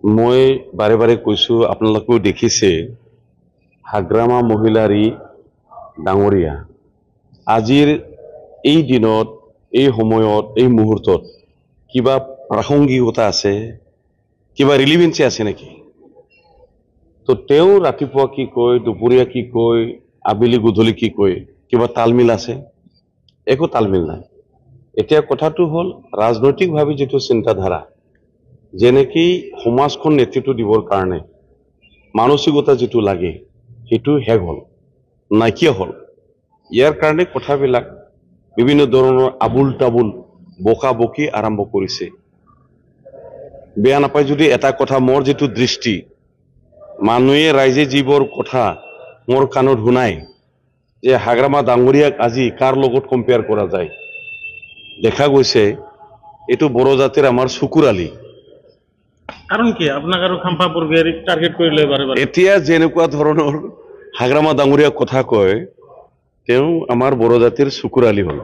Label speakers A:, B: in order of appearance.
A: মই বাৰে বাৰে কৈছো আপোনালোকেও দেখিছে হাগ্ৰামা মহিলাৰী ডাঙৰীয়া আজিৰ এই দিনত এই সময়ত এই মুহূৰ্তত কিবা প্ৰাসংগিকতা আছে কিবা ৰিলিভেন্সি আছে নেকি তো তেওঁ ৰাতিপুৱা কি কয় দুপৰীয়া কি কয় আবেলি গধূলি কি কয় কিবা তালমিল আছে একো তালমিল নাই এতিয়া কথাটো হ'ল ৰাজনৈতিকভাৱে যেটো চিন্তাধাৰা যেনেকি সমাজখন নেতৃত্ব দিবৰ কাৰণে মানসিকতা যেটো লাগে হেতু হেগ হল নাইকিয়া হল ইয়াৰ কাৰণে কথাবিলাক বিভিন্ন ধৰণৰ আবুল তাবুল বকা বকি আৰম্ভ কৰিছে বেয়া নাপায় যদি এটা কথা মোৰ যেটো দৃষ্টি মানুহে ৰাইজে জীৱৰ কথা মোৰ কাণত শুনাই যে হাগ্ৰামা ডাঙৰীয়াক আজি কাৰ লগত কম্পেয়াৰ কৰা যায় দেখা গৈছে এটো বড় জাতিৰ আমাৰ চকুৰ আলি
B: কাৰণ কি আপোনাক আৰু খাম্পা বৰগয়াৰীক টাৰ্গেট কৰিলে বাৰে বাৰে
A: এতিয়া যেনেকুৱা ধৰণৰ হাগ্ৰামা ডাঙৰীয়াক কথা কয় তেওঁ আমাৰ বড় জাতিৰ চকুৰ আলি হল